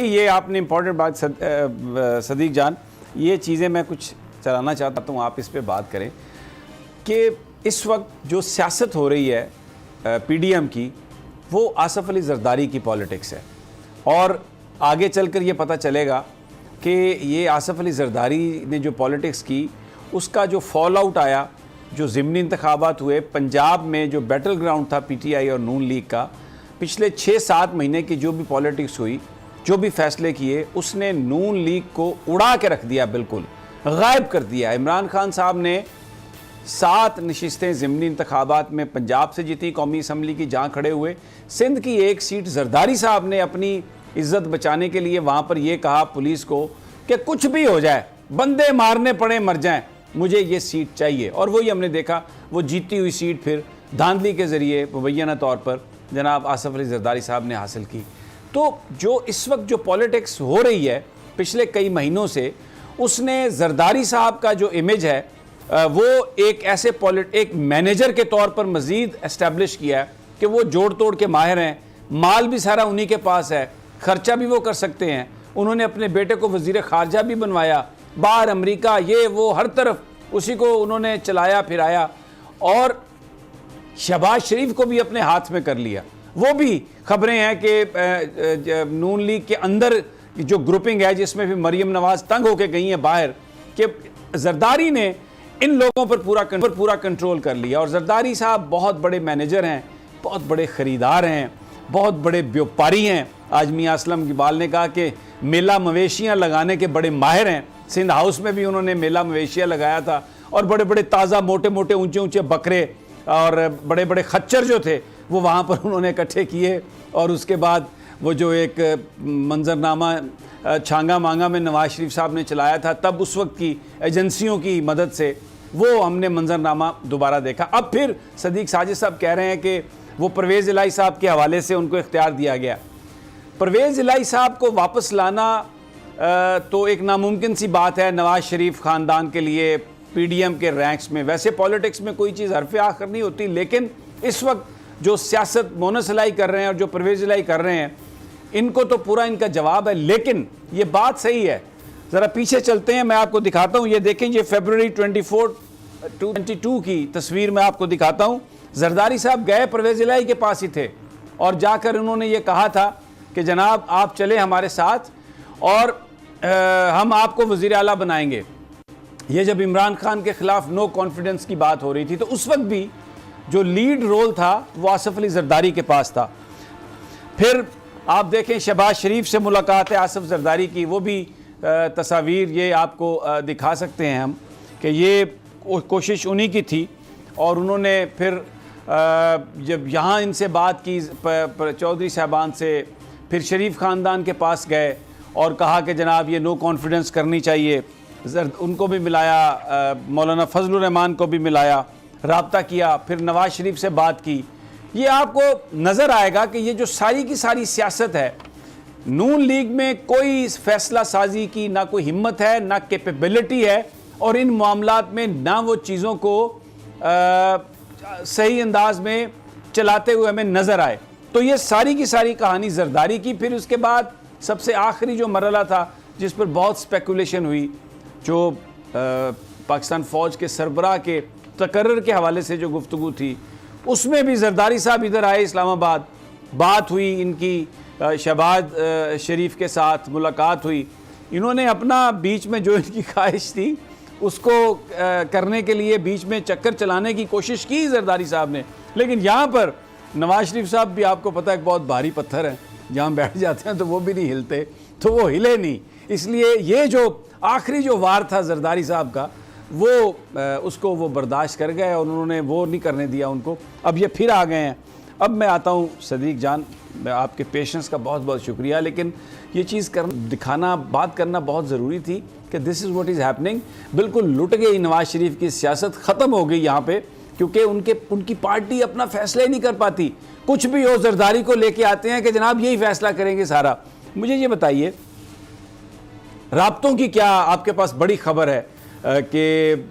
ये आपने इम्पोर्टेंट बात सदीक जान, ये चीज़ें मैं कुछ चलाना चाहता हूँ, आप इस पे बात करें कि इस वक्त जो सियासत हो रही है पीडीएम की, वो आसफ़ अली ज़रदारी की पॉलिटिक्स है। और आगे चलकर ये पता चलेगा कि ये आसफ़ अली ज़रदारी ने जो पॉलिटिक्स की, उसका जो फॉल आउट आया, जो ज़िमनी इंतखाबात हुए पंजाब में, जो बैटल ग्राउंड था पीटीआई और नून लीग का, पिछले 6-7 महीने की जो भी पॉलिटिक्स हुई, जो भी फैसले किए, उसने नून लीग को उड़ा के रख दिया, बिल्कुल गायब कर दिया। इमरान खान साहब ने 7 नशिस्तें ज़िमनी इंतखाबात में पंजाब से जीती, कौमी असम्बली की, जहाँ खड़े हुए। सिंध की 1 सीट ज़रदारी साहब ने अपनी इज्जत बचाने के लिए वहाँ पर यह कहा पुलिस को कि कुछ भी हो जाए, बंदे मारने पड़े मर जाएं, मुझे ये सीट चाहिए। और वही हमने देखा, वो जीती हुई सीट फिर धांधली के ज़रिए मुबैना तौर पर जनाब आसफ़ अली ज़रदारी साहब ने हासिल की। तो जो इस वक्त जो पॉलिटिक्स हो रही है पिछले कई महीनों से, उसने ज़रदारी साहब का जो इमेज है वो एक ऐसे एक मैनेजर के तौर पर मज़ीद एस्टेब्लिश किया है कि वो जोड़ तोड़ के माहिर हैं, माल भी सारा उन्हीं के पास है, ख़र्चा भी वो कर सकते हैं। उन्होंने अपने बेटे को वज़ीर ख़ारजा भी बनवाया, बाहर अमेरिका, ये वो हर तरफ उसी को उन्होंने चलाया फिराया, और शहबाज शरीफ को भी अपने हाथ में कर लिया। वो भी खबरें हैं कि नून लीग के अंदर जो ग्रुपिंग है, जिसमें भी मरियम नवाज तंग होकर गई हैं बाहर, कि ज़रदारी ने इन लोगों पर पूरा कंट्रोल कर लिया। और ज़रदारी साहब बहुत बड़े मैनेजर हैं, बहुत बड़े ख़रीदार हैं, बहुत बड़े व्यापारी हैं। आज मियां असलम इकबाल ने कहा कि मेला मवेशियाँ लगाने के बड़े माहिर हैं। सिंध हाउस में भी उन्होंने मेला मवेशियाँ लगाया था, और बड़े बड़े ताज़ा मोटे मोटे ऊँचे ऊँचे बकरे और बड़े बड़े खच्चर जो थे वो वहाँ पर उन्होंने इकट्ठे किए। और उसके बाद वो जो एक मंजरनामा छांगा मांगा में नवाज शरीफ साहब ने चलाया था, तब उस वक्त की एजेंसियों की मदद से वो हमने मंजरनामा दोबारा देखा। अब फिर सदीक साजिद साहब कह रहे हैं कि वो परवेज़ इलाही साहब के हवाले से उनको इख्तियार दिया गया। परवेज़ इलाही साहब को वापस लाना तो एक नामुमकिन सी बात है नवाज शरीफ ख़ानदान के लिए पीडीएम के रैंक्स में। वैसे पॉलिटिक्स में कोई चीज़ हरफ़ आखिर नहीं होती, लेकिन इस वक्त जो सियासत मोनस इलाही कर रहे हैं और जो परवेज़ इलाही कर रहे हैं, इनको तो पूरा इनका जवाब है। लेकिन ये बात सही है, ज़रा पीछे चलते हैं, मैं आपको दिखाता हूँ। ये देखें, ये फरवरी 24, 2022 की तस्वीर मैं आपको दिखाता हूँ। ज़रदारी साहब गए परवेज़ इलाही के पास ही थे, और जाकर उन्होंने ये कहा था कि जनाब आप चले हमारे साथ और हम आपको वज़ीर आला बनाएंगे। ये जब इमरान खान के ख़िलाफ़ नो कॉन्फिडेंस की बात हो रही थी, तो उस वक्त भी जो लीड रोल था वो आसफ़ अली ज़रदारी के पास था। फिर आप देखें, शहबाज शरीफ से मुलाकात है आसफ़ ज़रदारी की, वो भी तस्वीर ये आपको दिखा सकते हैं हम कि ये कोशिश उन्हीं की थी। और उन्होंने फिर जब यहाँ इनसे बात की चौधरी साहबान से, फिर शरीफ ख़ानदान के पास गए और कहा कि जनाब ये नो कॉन्फिडेंस करनी चाहिए। उनको भी मिलाया, मौलाना फजलुर रहमान को भी मिलाया, राब्ता किया, फिर नवाज शरीफ से बात की। ये आपको नज़र आएगा कि ये जो सारी की सारी सियासत है, नून लीग में कोई फैसला साजी की ना कोई हिम्मत है, ना कैपेबिलिटी है, और इन मामलात में ना वो चीज़ों को सही अंदाज में चलाते हुए हमें नज़र आए। तो ये सारी की सारी कहानी ज़रदारी की। फिर उसके बाद सबसे आखिरी जो मरला था, जिस पर बहुत स्पेकुलेशन हुई, जो पाकिस्तान फ़ौज के सरबराह के तकर्रर के हवाले से जो गुफ्तगू थी, उसमें भी ज़रदारी साहब इधर आए इस्लामाबाद, बात हुई इनकी, शहबाज शरीफ के साथ मुलाकात हुई। इन्होंने अपना बीच में जो इनकी ख्वाहिश थी उसको करने के लिए बीच में चक्कर चलाने की कोशिश की ज़रदारी साहब ने। लेकिन यहाँ पर नवाज शरीफ साहब भी आपको पता है एक बहुत भारी पत्थर है, जहाँ बैठ जाते हैं तो वो भी नहीं हिलते, तो वो हिले नहीं। इसलिए ये जो आखिरी जो वार था ज़रदारी साहब का, वो उसको वो बर्दाश्त कर गए और उन्होंने वो नहीं करने दिया उनको। अब ये फिर आ गए हैं। अब मैं आता हूँ सदीक जान, मैं आपके पेशेंस का बहुत बहुत शुक्रिया, लेकिन ये चीज़ दिखाना, बात करना बहुत ज़रूरी थी कि this is what is happening. बिल्कुल लुट गई नवाज शरीफ की सियासत, ख़त्म हो गई यहाँ पे, क्योंकि उनकी पार्टी अपना फ़ैसला ही नहीं कर पाती। कुछ भी हो, ज़रदारी को लेके आते हैं कि जनाब यही फ़ैसला करेंगे सारा। मुझे ये बताइए, राब्तों की क्या आपके पास बड़ी खबर है कि